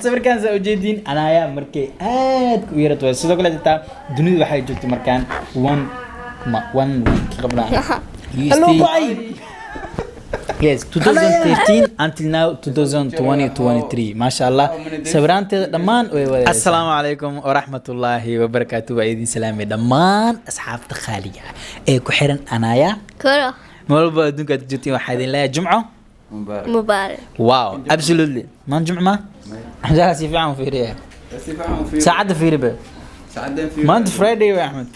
صفر كان سأوجدين أنا يا مركي ويرت وسيدو كلا تتا دنيا waxay joogtay markaan one week qabla hello bye yes 2013 until now 2023 ما شاء الله سبرانتي دمان السلام عليكم ورحمة الله وبركاته وعيد سلامي دمان أصحاب تخالية إيه كحرن أنا يا كرة مولبا دونك تجتي واحد لا جمعة مبارك واو absolutely ما جمعة ما حاجة سيفعهم في ريه ساعد في ربه ما أنت فرايدي يا أحمد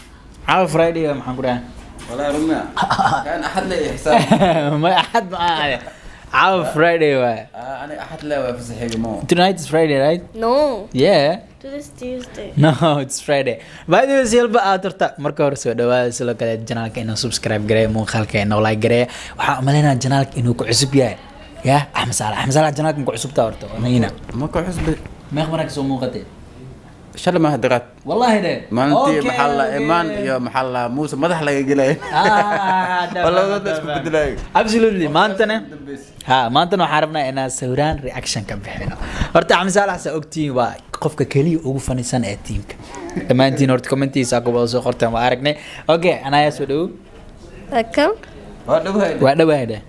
عارف فرايدي يا محمد والله رمى كان أحد لي إحسان ما أحد معايا عارف فرايدي أنا أحد لا في صحيح مو tonight is Friday right no yeah today's Tuesday no it's Friday by the way silba atorta marka hore soo dhawaada sidoo kale channelka inuu subscribe gareeyo muuqaalka inuu like gareeyo waxaan u maleynayaa channelka inuu ku cusub yahay يا أحمد صالح channelka ku cusub taa horta nayna ما كان حسب ما خبرك soo muuqatay شل ما هدرت والله ده ما أنت محل إيمان يا محل موسى ما دخل يقلي والله ده اسمه بدلاي absolutely ما أنتنا ها ما أنتنا حاربنا إن سوران reaction كم بحنا horta أحمد صالح سأقتي وقفك كلي وقفني سنة تيمك لما أنتي نورت كومنتي ساقو بوسو قرتنا وعاركني أوكي أنا يا سودو welcome وعده وعده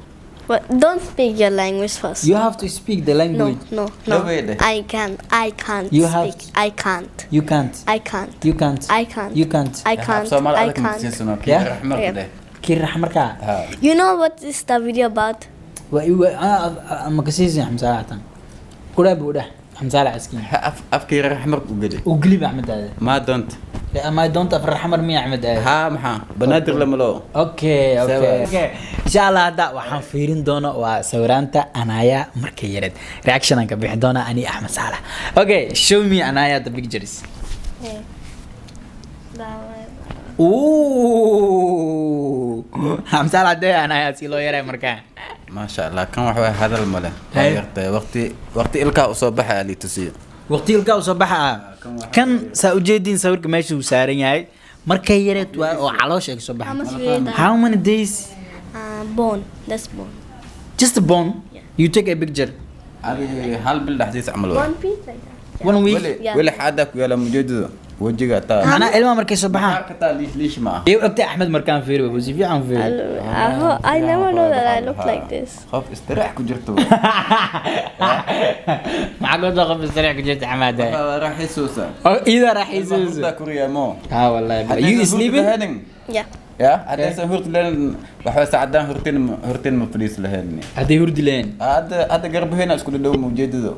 don't speak your language first you have to speak the language no I can't You speak have I can't you can't I can't you can't I can't you can't I can't I can't يا كير رح مركا you know what is the video about أنا مكسيز يا أحمد صالح كله بوده أحمد صالح أسكين أفكر أحمر وقدي وقلب أحمد هذا ما دونت ما دونت أفر حمر مي أحمد هذا ها محا بنادر لما لو اوكي ان شاء الله هذا waxaan fiirin doono waa sawiraanta Anaya markay yareed reaction aan ka bixin doona ani Ahmed Salah okay show me Anaya the pictures ooh Ahmed Salah ده Anaya si loo yaray markaa ما شاء الله كان واحد هذا المله وقت إلقاء أصبح اللي تسير waqti ilka soo baxa kan saa u jeedin sawirka meesha uu saaran yahay markay yareed waa oo caloosha ka soo baxa how many days that's bone just a bone you take a picture هذه هل بالحديث عملوا one piece like that one week ولا حدك ولا مجدد وجهك تا أنا ilma markay soo baxaan كتا ليش ما iyo ogtay Ahmed markaan fiiriyo buu si fiican fiiriyo I never know that I look like this خاف استريح كجرتو معقول ضغط السريع كجيت حماده راح يسوسا اذا راح يسوس كوريا مو ها والله you sleeping yeah يا هذا سهرت لين وحوا ساعدان هرتين مفليس لهني هذه هردي لين هذا قرب هنا اسكو دو موجود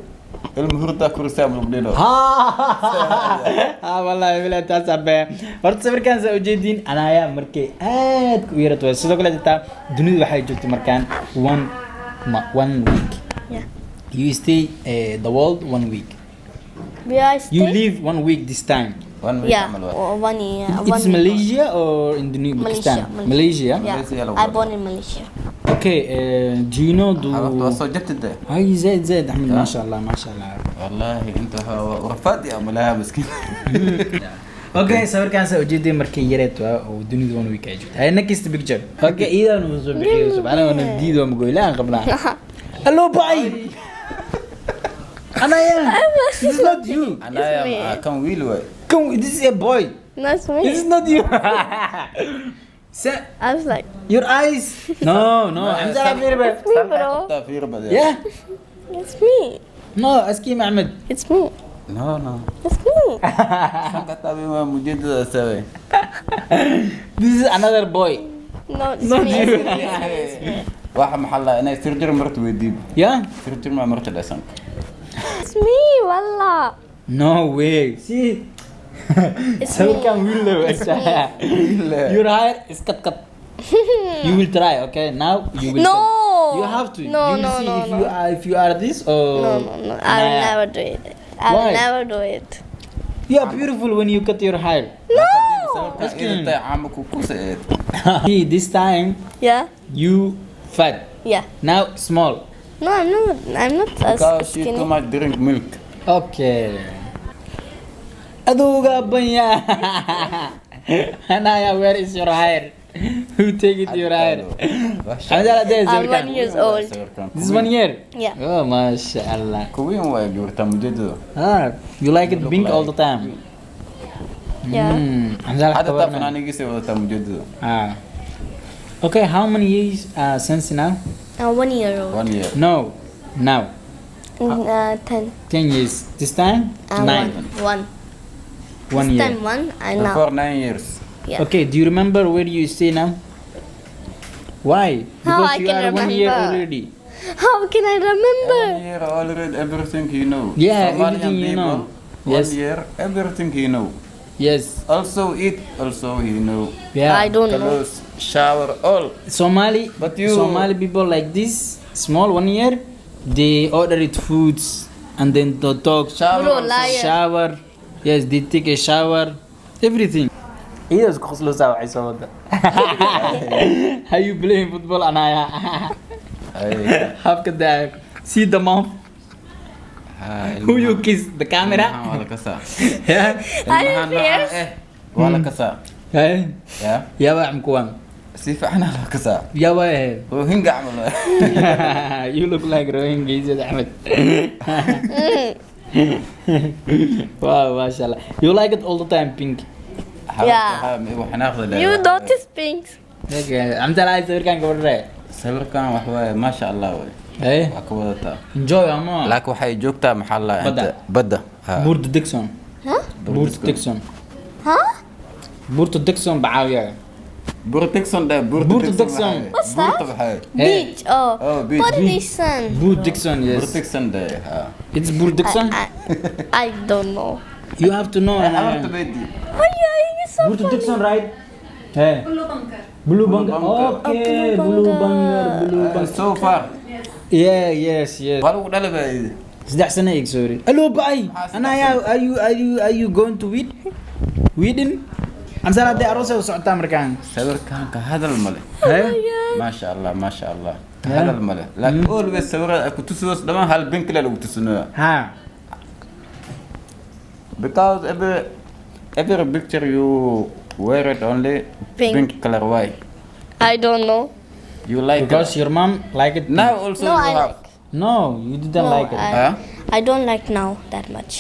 المهرتا كورسا مبليلو ها والله بلا تاسبه horta sawirkan soo jeedin Anaya markay aad ku yarato sidoo kale taa dunidu waxay joogtay markaan one week yeah you stay the world 1 week you live 1 week this time 1 week yeah or 1 year it's Malaysia or Indonesia Pakistan Malaysia yeah I born in Malaysia okay do you know جبت ده هاي زيد أحمد ما شاء الله ما شاء الله والله انت ورفات يا ملابس كده اوكي صور كان سو جدي مركي يريت ودنيا دون ويك اجت هاي نكست بيكتشر اوكي اذا نوزو بخير سبحان الله انا جديد ومقول لا قبلها الو باي انا يا this is not you انا يا كان ويلو come this is a boy that's me this is not you I was like your eyes no I'm sorry في ربع yeah it's me no اسكي Ahmed it's me no it's me كنت ما مجدد اسوي this is another boy no it's not me you واحد محل انا سيرجر مرت وديب yeah سيرجر مع مرت الاسم it's me والله no way see it's so me can we live your hair is cut you will try okay now you will no you have to no you will no see no if you are this or no I will never do it I will Why? never do it you are beautiful when you cut your hair no انت عامك وكوسه this time yeah you fat yeah now small no I'm not as because you skinny too much drink milk okay aduga banya Anaya where is your hair Who take it to your hair? Hamzala, this I'm 1 years old. This 1 year? Yeah. Oh, mashallah. كوين واي جورتا مجدد Ah, you like it pink all the time? Yeah. Hamzala, حتى kabarna. تعرف أنا نجيسي ولا مجدد Ah. Okay, how many years since now? 1 year old. 1 year No, now. 10. 10 years. This time? 9. 1. 1 This year. time 1 and now. before 9 years Yeah. Okay, do you remember where you stay now? Why? How Because I you can are 1 year remember? already. How can I 1 remember? year already everything you know Yeah, Somalian everything you know. people, Yes. 1 year everything you know Yes. also eat also you know Yeah. I don't know. clothes shower all Somali, But you- Somali people like this, small 1 year, they order it foods and then they talk, shower Bro, also. liar. shower. Yes, they take a shower, everything. إيه بس خصلو سوا عيسى How you playing football أنا أي. Half كده see the mom ها، who you kiss the camera المها ولا كسا yeah المها نوعها إيه ولا كسا hey يا يا بقى مكوان سيف احنا لا كسا يا بقى وهنقع عمل you look like Rohingya يا أحمد wow ما شاء الله you like it all the time pink وحناخذ You notice pink. okay عم تلعب صور كان قبل سبر كان وحوي ما شاء الله وي ايه وكودتا enjoy أما لكن waxay joogtaa maxaa la Badda. badda ha بورتو ديكسون Huh? بورتو ديكسون Huh? بورتو ديكسون بعاوية بورتكسون ده بورتكسون. What's that? بحاجة Beach. Oh. Oh, beach. Foundation. بورتو ديكسون yes بورتكسون ده ها it's بورتو ديكسون I don't know. you have to know عملت بيدي Oh yeah, you're so بورتو funny. ديكسون right hey blue bunker okay blue bunker so far yeah yes yes قالوا ده اللي 11 سنة هيك سوري الو باي انا يا are you going to Sweden I'm سأل عدي عروسة وسعودة أمريكان سبر كان كهذا الملك hey ما شاء الله ما شاء الله كهذا الملك لكن اول بس سبر كنت تسوس لما هالبنك اللي بتسنوها ها because every picture you wear it only Pink. color why I don't know. you like because it your mom like it now also No, you I have like. no you didn't No, like it Huh? I don't like now that much.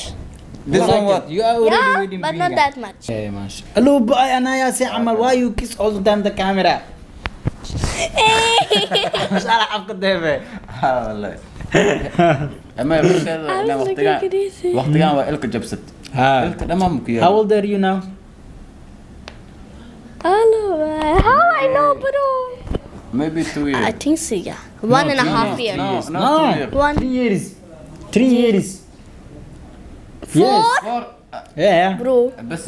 this You one like what it. You are already Yeah, reading but pink. not that much. Okay, ماشي. Hello, boy. أنا يا سي عمل. Why you kiss all the time the camera? مش أنا أفقد ده. ها والله اما يقول كذا انا وقت كان وقت جبست ها. قلت ده ما ممكن How old are you now? Hello. How I know, bro? maybe 2 years I think so. Yeah. 1.5 years. no, No. 2 years 1. 3 years. 3 years. 4. Yes. Four. Yeah. Bro. بس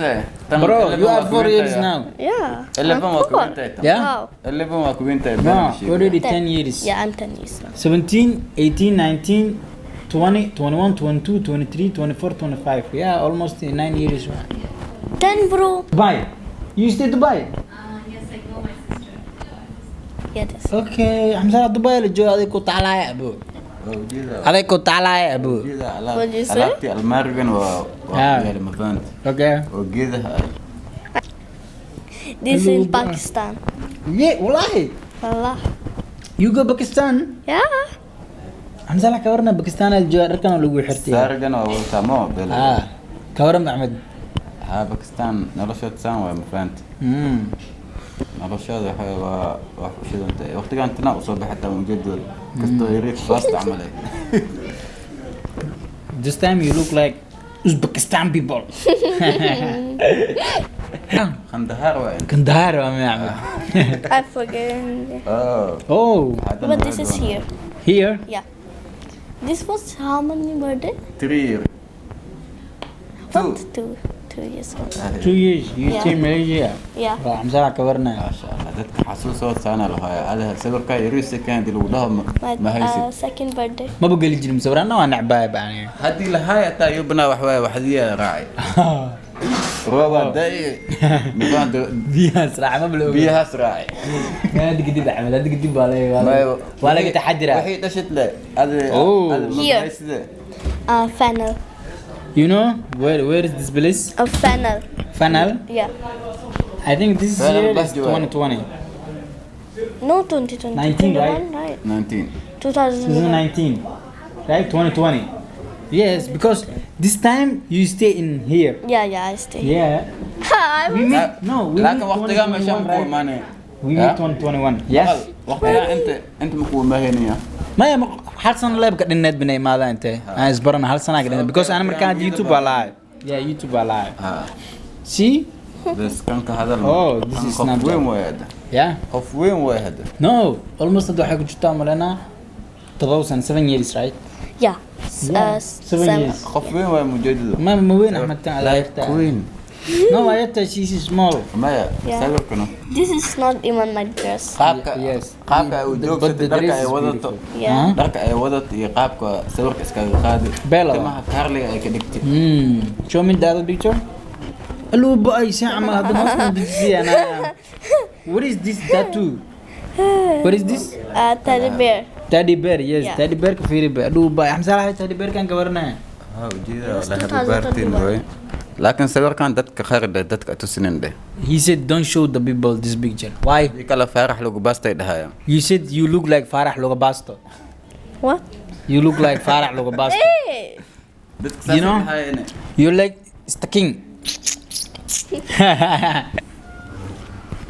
Bro, you are 4 years now. Yeah. اللي I'm بما 4. كوينتا Yeah. Wow. اللي بما كوينتا No, already 10 years. Yeah, I'm 10 years now. 17, 18, 19, 20, 21, 22, 23, 24, 25. Yeah, almost 9 years. 10, bro. Dubai. You stay Dubai? Yeah, this. Okay. I'm sorry, Dubai اللي جو هذيك كنت على يا أبو. هذيك كنت على يا أبو. What'd you say? علاقتي المارجن يعني مفانت Ah. وكذا This Hello, in bro. Pakistan. Yeah, والله. Allah. You go Pakistan? Yeah. I'm sorry, كورنا باكستان الجو ركنا لقوا حرتي. سارجن وتامو بلا كورنا أحمد. ها باكستان نرشد سام مفانت نرشد وحشد انت وقت كان تناقص حتى من جد كنت يريك فاست عمله This time you look like Uzbekistan people. خندهار وين كندهار يا أحمد. I forget. Oh, But this is here. here. Yeah. This was how many birthday? 3 What? 2 years old. 2 years. You Yeah. stay Malaysia. Yeah. I'm sorry, كورنا. ما شاء الله دتك حسوس انا لها هذا سبر كاي يريس كان دي لو My ما هيسي second birthday. ما بقول لي مسورانا وانا عبايب يعني. هدي لهاي تا يبنى وحواي وحديه راعي روبا داي مفان بيها صراحة ما بلو. بيها سراعي هذا جديد أحمد هذا جديد ولا قلت حدرة. وحيد اشت له هذا Oh. Here. Fennel. You know where is this place? A fennel. Funnel. Yeah. I think this Final year is best duel. 2020. No, 2020. 19, right? 21, right? 19. 2019. 2019, right? 2020. Yes, because this time you stay in here. Yeah, I stay. Yeah. I We was meet. No, we لكن meet وقتها 2021, مشان right? ماني We meet 2021. Yes. وقتها انت مقوم مهنيه ما هي هل سنة لا بقى النت بني ماذا أنت؟ أنا إسبرنا هل سنة قدنا because أنا مركان يوتيوب على yeah يوتيوب على see بس كان هذا Oh, this is not وين bad. واحد yeah خوف وين واحد no almost ده حاجة جدا ملنا 7 years right yeah. Yeah, 7 years خوف وين واحد مجدد ما وين أحمد تان على يرتا كوين no أيتها she's small ما Yeah. سبب كنا This is not even my dress. قابك Yes. قابك ودوك But the درك dress اي is ودت beautiful. Yeah. درك اي ودت قابك سبب اسكا قادر Bella. ما كارلي اي كدكتي show me the other picture hello boy ساعة ما هذا ما بدي أنا what is this tattoo what is this Teddy bear. teddy bear yes Yeah. teddy bear كفيري bear hello boy أحمد صلاح teddy bear كان كبرنا ها وجيدا It's لا 2021. بارتين وي لكن سبب كان دتك خير دتك تسنين ده he said don't show the people this picture why دي كلا فارح لو باستي دهايا you said you look like Farah Logabasto What? you look like Farah Logabasto Hey! You know? you like sticking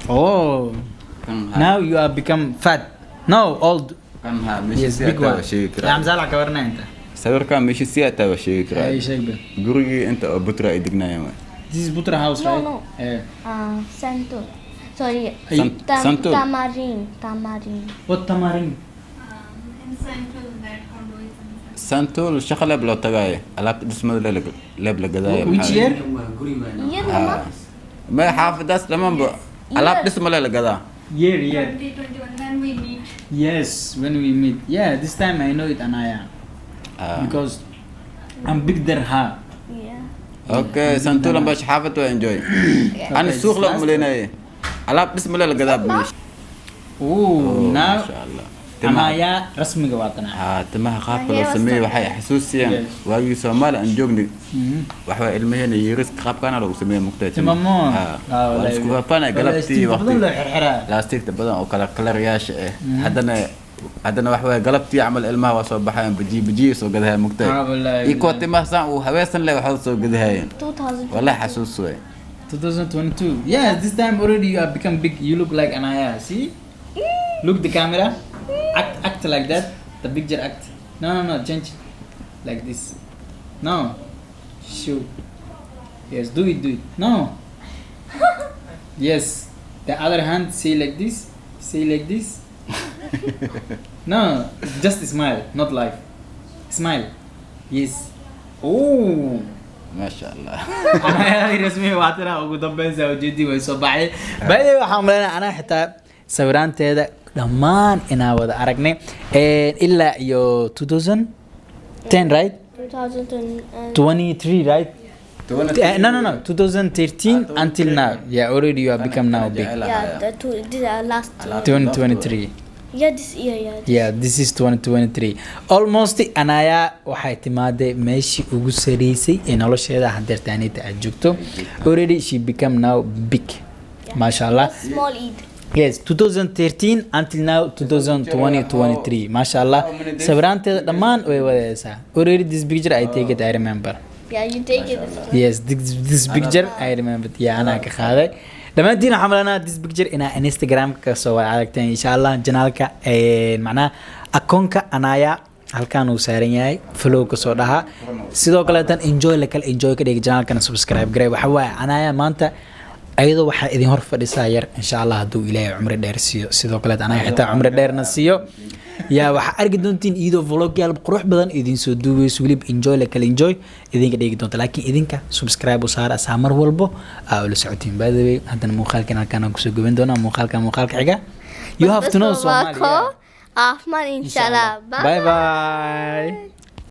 oh now you are become fat no old كان ها مش yes big one شيء يا عم زعل كبرنا انت سبب كان مش سياتا وشيء اي كرا شيء بي. قري انت بترا يدقنا يا this is Butra house No, right no. yeah. Santo. Sorry. Hey, Santo. Tamarin. what tamarin سانتول شغله بلو تغاي على اسمه لبل قضايا which year Year nama? ما حافظ لما على اسمه للقضاء year 2021 when we meet. yes when we meet yeah this time I know it Anaya because I'm big than her Yeah. اوكي سانتول باش حافظ وانجوي انا السوق لو ملينا على اسمه للقضاء بمش oh ما now شاء الله تمام Anaya رسمي قواتنا تمام قاف لو سمي waxay xasuusiyeen waagi Soomaali aan joognay waxa ilmaheen yiris qaab kana lagu sameeyay mugtay تمام waa isku faafana galabtii waqti لا حرحرة لاستيك badan oo kala kalariyaasha haddana wax way galabtii amal ilmaha waa soo baxayaan baji soo gadahay mugtay iko timahsan uu haweensan leh waxa soo gadahayeen 2000. wallahi xasuus way 2022 yes this time already you have become big you look like Anaya see look the camera act like that the picture act no change like this no shoot yes do it no yes the other hand say like this no just smile not live smile yes oh ما شاء الله أنا رسمي وعطنا وقدام بنسى وجدي ويصبحي بعدين وحملنا أنا حتى سويران تيدا دمان إنا وذا أرقني إلا يو 2010 right 23 right no 2013 until now yeah already you have become now big Yeah, the last. 2023 Yeah, this year. yeah this is 2023 almost Anaya waxay timaaday meeshii ugu sareysay ee nolosheeda hadeertaanita aad joogto already she become now big mashallah Small Eid. yes 2013 until now 2023 mashallah sawiraanteeda dhammaan way wadaysaa already this picture I take it I remember Yeah, you take it. yes this picture I remember yeah anaa ka qaaday dhammaantiin waxaan malanaa this picture inaa Instagram ka soo wada aragteen insha Allah janaalka macnaha akoonka Anaya halkaan uu saaran yahay follow ka soo dhaha sidoo kale tan enjoy ka dhig janaalkana subscribe gareey waxa waaye Anaya maanta ayadoo waxaa idin hor fadhisaa yar insha Allah hadduu ilaahay cumri dheer siiyo sidoo kale Anaya xitaa cumri dheerna siiyo yaa waxaa arki doontiin iyadoo vlogyaal qurux badan idin soo duubeyso weliba enjoy idinka dhigi doonta laakiin idinka subscribe u saara saa mar walbo aa ula socotiin by the way haddana muuqaalkan halkaan aan kusoo goban doonaa muuqaalka xiga you have to know Somalia Ahmad, inshallah. bye bye